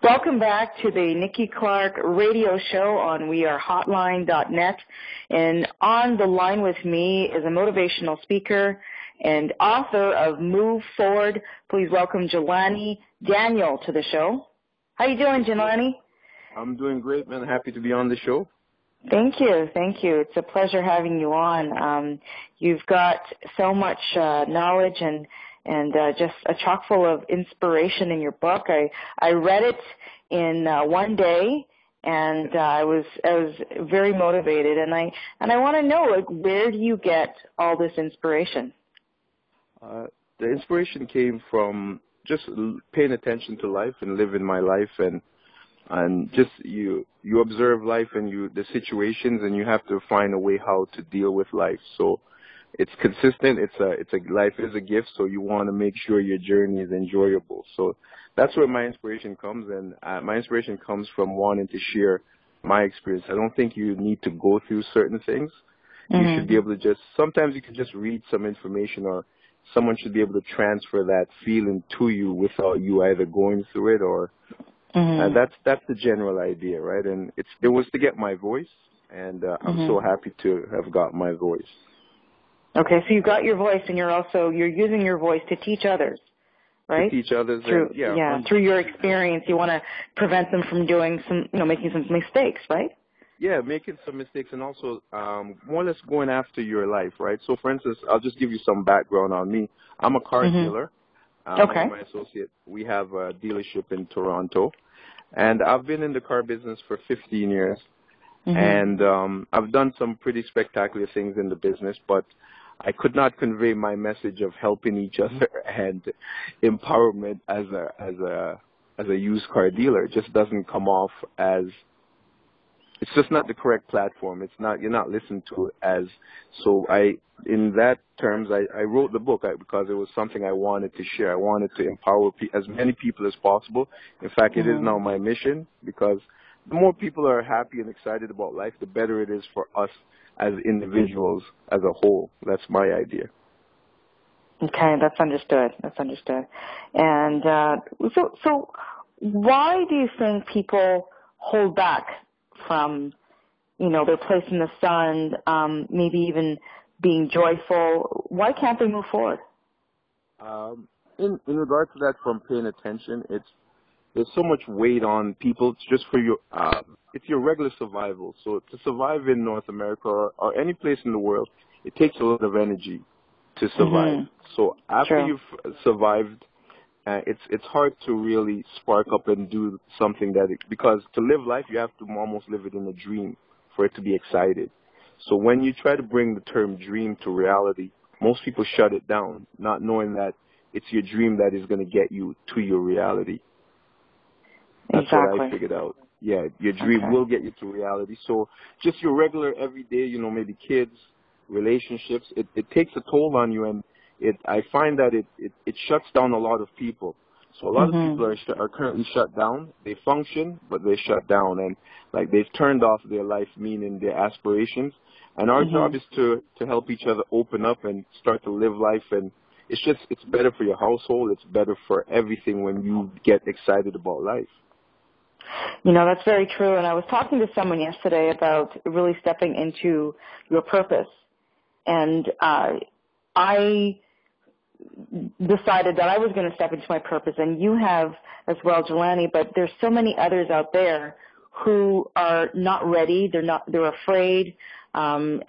Welcome back to the Nikki Clarke Radio Show on wearehotline.net. And on the line with me is a motivational speaker and author of Move Forward. Please welcome Jelani Daniel to the show. How you doing, Jelani? I'm doing great, man. Happy to be on the show. Thank you. Thank you. It's a pleasure having you on. You've got so much knowledge and just a chock full of inspiration in your book. I read it in one day, and I was very motivated. And I want to know, like, where do you get all this inspiration? The inspiration came from just paying attention to life and living my life, and just you observe life and the situations, and you have to find a way how to deal with life. So it's consistent. Life is a gift, so you want to make sure your journey is enjoyable. So that's where my inspiration comes, and my inspiration comes from wanting to share my experience. I don't think you need to go through certain things. Mm-hmm. You should be able to sometimes you can just read some information, or someone should be able to transfer that feeling to you without you either going through it or. Mm-hmm. That's the general idea, right? And it was to get my voice, and I'm so happy to have got my voice. Okay, so you got your voice, and you're using your voice to teach others, right? To teach others, through your experience. You want to prevent them from making some mistakes, right? Yeah, making some mistakes, and also more or less going after your life, right? So, for instance, I'll just give you some background on me. I'm a car dealer. Okay. My associate. We have a dealership in Toronto, and I've been in the car business for 15 years, and I've done some pretty spectacular things in the business, but I could not convey my message of helping each other and empowerment as a used car dealer. It just doesn't come off as. It's just not the correct platform. You're not listened to as. So in that terms, I wrote the book because it was something I wanted to share. I wanted to empower as many people as possible. In fact, it is now my mission, because the more people are happy and excited about life, the better it is for us as individuals as a whole. That's my idea. Okay, that's understood. And so why do you think people hold back from, their place in the sun, maybe even being joyful? Why can't they move forward? In regard to that, from paying attention, there's so much weight on people. It's just for it's your regular survival. So to survive in North America or any place in the world, it takes a lot of energy to survive. So after you've survived, it's hard to really spark up and do something because to live life, you have to almost live it in a dream for it to be excited. So when you try to bring the term dream to reality, most people shut it down, not knowing that it's your dream that is going to get you to your reality. That's what I figured out. Yeah, your dream will get you to reality. So just your regular everyday, maybe kids, relationships, it takes a toll on you, and I find that it shuts down a lot of people. So a lot of people are currently shut down. They function, but they shut down, and they've turned off their life, meaning their aspirations. And our job is to help each other open up and start to live life. And it's better for your household. It's better for everything when you get excited about life. That's very true. And I was talking to someone yesterday about really stepping into your purpose. And I decided that I was going to step into my purpose, and you have as well, Jelani, but there's so many others out there who are not ready. They're afraid, and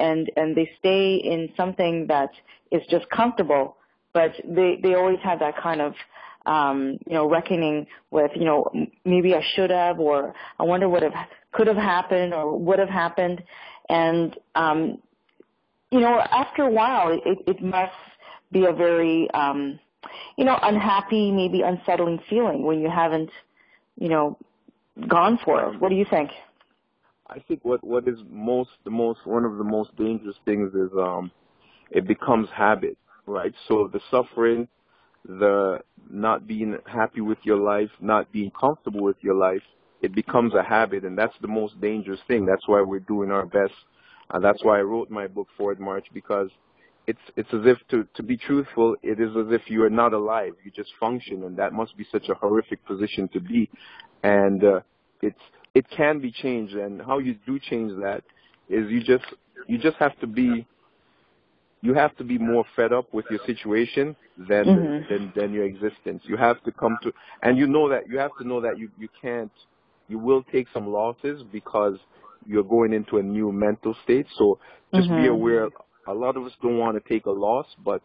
they stay in something that is just comfortable, but they always have that kind of, reckoning with, maybe I should have, or I wonder what could have happened or would have happened. And, after a while, it must be a very, unhappy, maybe unsettling feeling when you haven't, gone for it. What do you think? I think what is one of the most dangerous things is it becomes habit, right? So the suffering, the not being happy with your life, not being comfortable with your life, it becomes a habit, and that's the most dangerous thing. That's why we're doing our best. That's why I wrote my book, Forward March, because it's as if, to be truthful, it is as if you are not alive. You just function, and that must be such a horrific position to be. and it can be changed. And how you do change that is you just have to be more fed up with your situation than your existence. You have to come to, and you have to know that you will take some losses because you're going into a new mental state. So just be aware. A lot of us don't want to take a loss, but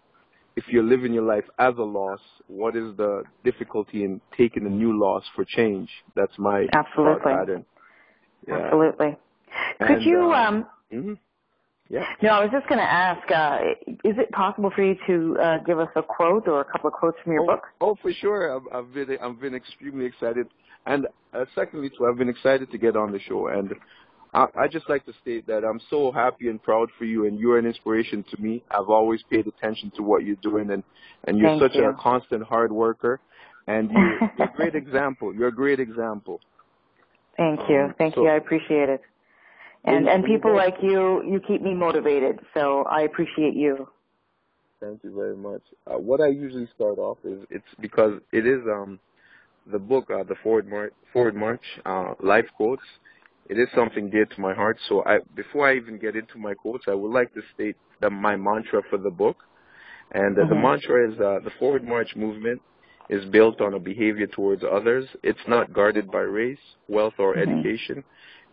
if you're living your life as a loss, what is the difficulty in taking a new loss for change? That's my thought pattern. Yeah. Absolutely. Could you Yeah. No, I was just going to ask, is it possible for you to give us a quote or a couple of quotes from your book? Oh, for sure. I've been extremely excited. And secondly, too, I've been excited to get on the show. And I just like to state that I'm so happy and proud for you, and you're an inspiration to me. I've always paid attention to what you're doing, and you're such a constant hard worker. And you're a great example. You're a great example. Thank you. Thank you. I appreciate it. And people like you keep me motivated, so I appreciate you. Thank you very much. What I usually start off is, it's because it is the book, the Forward March, Life Quotes. It is something dear to my heart. So before I even get into my quotes, I would like to state my mantra for the book. And the mantra is the Forward March movement is built on a behavior towards others. It's not guarded by race, wealth, or education.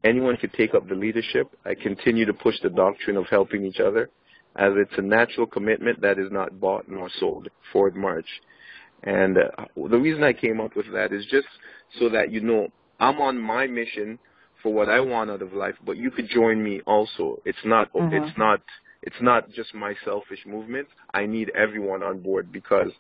Anyone can take up the leadership. I continue to push the doctrine of helping each other, as it's a natural commitment that is not bought nor sold. Forward March. And the reason I came up with that is just so that you know I'm on my mission for what I want out of life, but you could join me also. It's not just my selfish movement. I need everyone on board, because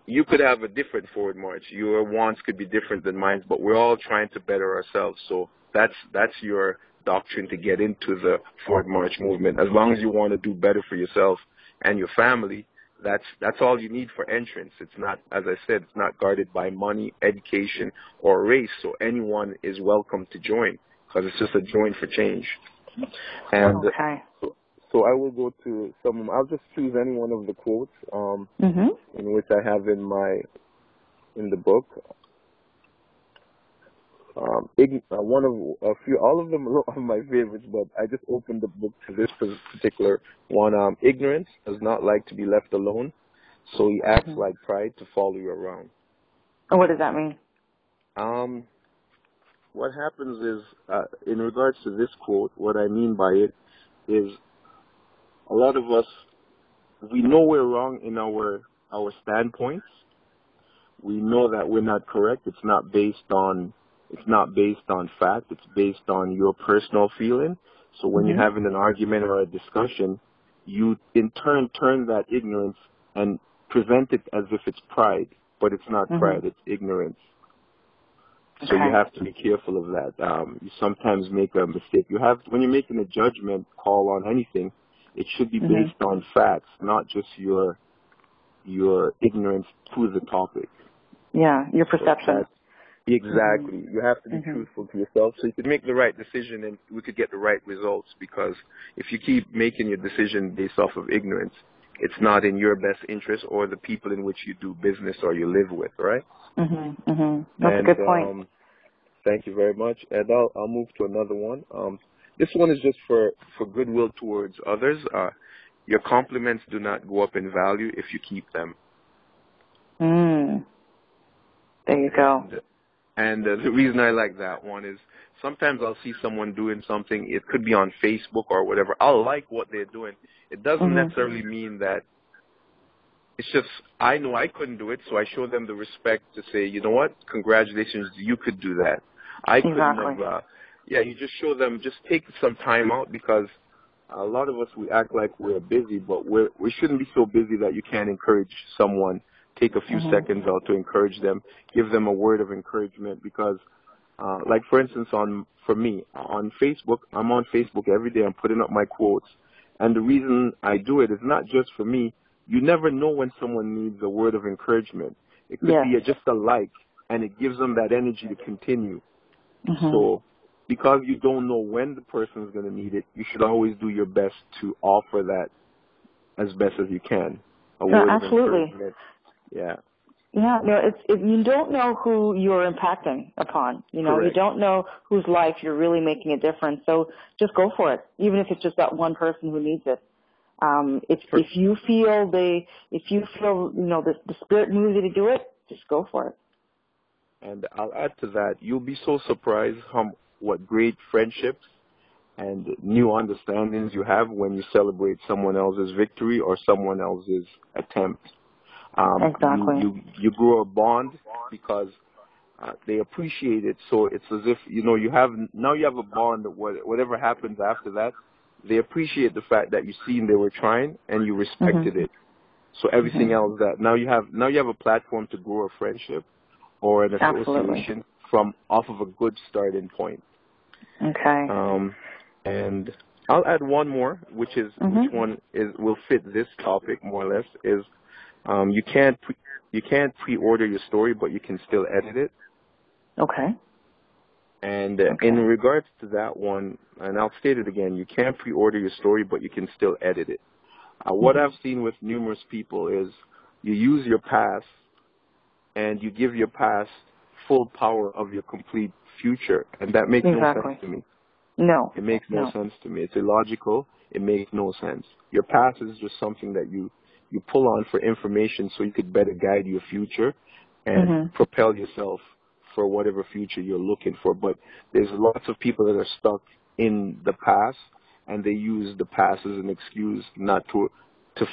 you could have a different Forward March. Your wants could be different than mine, but we're all trying to better ourselves. So that's your doctrine to get into the Forward March movement. As long as you want to do better for yourself and your family, that's all you need for entrance. It's not, as I said, it's not guarded by money, education, or race. So anyone is welcome to join, because it's just a join for change. And so I will go to some. I'll just choose any one of the quotes in which I have in the book. All of them are my favorites, but I just opened the book to this particular one. Ignorance does not like to be left alone, so he acts like pride to follow you around. And what does that mean? What happens is, in regards to this quote, what I mean by it is, a lot of us, we know we're wrong in our standpoints. We know that we're not correct. It's not based on fact. It's based on your personal feeling. So when you're having an argument or a discussion, you in turn turn that ignorance and present it as if it's pride, but it's not pride. It's ignorance. So you have to be careful of that. You sometimes make a mistake. When you're making a judgment call on anything, it should be based on facts, not just your ignorance to the topic. Yeah, your perception. Exactly. You have to be truthful to yourself so you can make the right decision and we could get the right results, because if you keep making your decision based off of ignorance, it's not in your best interest or the people in which you do business or you live with, right? That's a good point. Thank you very much. And I'll move to another one. This one is just for goodwill towards others. Your compliments do not go up in value if you keep them. There you go. And the reason I like that one is sometimes I'll see someone doing something. It could be on Facebook or whatever. I'll like what they're doing. It doesn't necessarily mean that. It's just I know I couldn't do it, so I show them the respect to say, you know what, congratulations, you could do that. I couldn't have. You just show them, just take some time out, because a lot of us, we act like we're busy, but we shouldn't be so busy that you can't encourage someone. Take a few seconds out to encourage them, give them a word of encouragement, because, like for instance, for me, on Facebook, I'm on Facebook every day. I'm putting up my quotes, and the reason I do it is not just for me. You never know when someone needs a word of encouragement. It could be just a like, and it gives them that energy to continue. So, because you don't know when the person is going to need it, you should always do your best to offer that as best as you can. A word of encouragement. Yeah. Yeah, no, you don't know who you're impacting upon. You know, Correct. you don't know whose life you're really making a difference. So just go for it, even if it's just that one person who needs it. If you feel the spirit moves you to do it, just go for it. And I'll add to that, you'll be so surprised what great friendships and new understandings you have when you celebrate someone else's victory or someone else's attempt. Exactly. You grow a bond because they appreciate it. So it's as if you have a bond. Whatever happens after that, they appreciate the fact that you've seen they were trying and you respected it. So everything else that now you have a platform to grow a friendship or an association off of a good starting point. Okay. And I'll add one more, which one will fit this topic more or less is. You can't pre-order your story, but you can still edit it. Okay. And in regards to that one, and I'll state it again, you can't pre-order your story, but you can still edit it. What I've seen with numerous people is you use your past and you give your past full power of your complete future, and that makes no sense to me. No. It makes no sense to me. It's illogical. It makes no sense. Your past is just something that you pull on for information so you could better guide your future and propel yourself for whatever future you're looking for. But there's lots of people that are stuck in the past, and they use the past as an excuse not to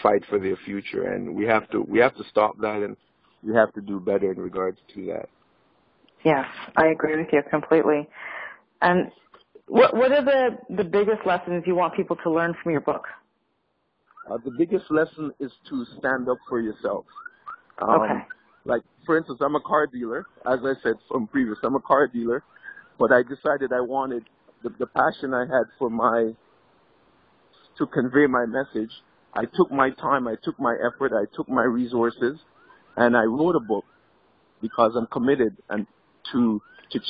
fight for their future. And we have to stop that, and we have to do better in regards to that. Yes, I agree with you completely. And what are the biggest lessons you want people to learn from your book? The biggest lesson is to stand up for yourself. Like, for instance, I'm a car dealer. As I said from previous, I'm a car dealer. But I decided I wanted the passion I had to convey my message. I took my time, I took my effort, I took my resources, and I wrote a book because I'm committed and to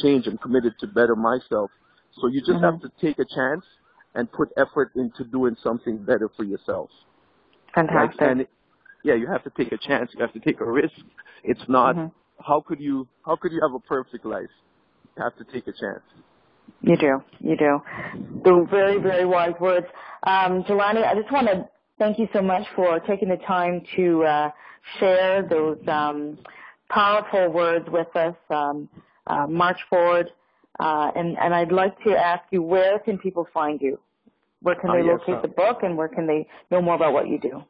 change. I'm committed to better myself. So you just have to take a chance and put effort into doing something better for yourself. Fantastic. You have to take a chance. You have to take a risk. It's not, how could you have a perfect life? You have to take a chance. You do. They're very, very wise words. Jelani, I just want to thank you so much for taking the time to share those powerful words with us. March forward. And I'd like to ask you, where can people find you? Where can they locate the book, and where can they know more about what you do?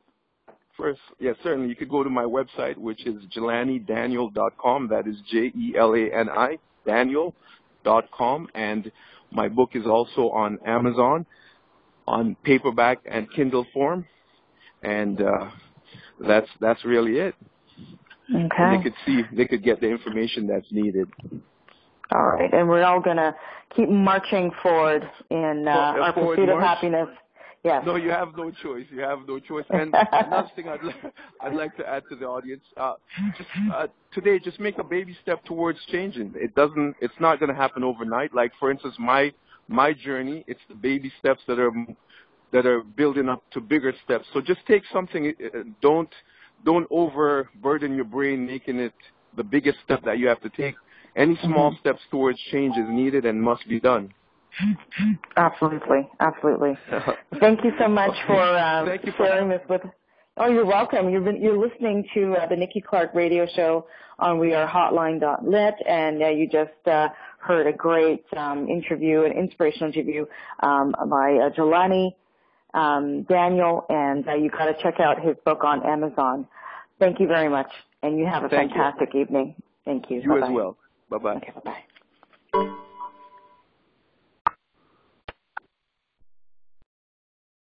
First, yes, certainly. You could go to my website, which is JelaniDaniel.com. That is JELANI, Daniel.com. And my book is also on Amazon, on paperback and Kindle form. And that's really it. Okay. And they could get the information that's needed. All right, and we're all going to keep marching forward in our pursuit of happiness. Yes. No, you have no choice. You have no choice. And another thing I'd like to add to the audience, today, just make a baby step towards changing. It's not going to happen overnight. Like, for instance, my journey, it's the baby steps that are building up to bigger steps. So just take something. Don't overburden your brain making it the biggest step that you have to take. Any small steps towards change is needed and must be done. Absolutely. Thank you so much for sharing this with us. Oh, you're welcome. You're listening to the Nikki Clarke Radio Show on wearehotline.net, and you just heard a great interview, an inspirational interview by Jelani Daniel, and you got to check out his book on Amazon. Thank you very much, and you have a fantastic evening. Thank you. You as well. Bye-bye. Okay, bye-bye.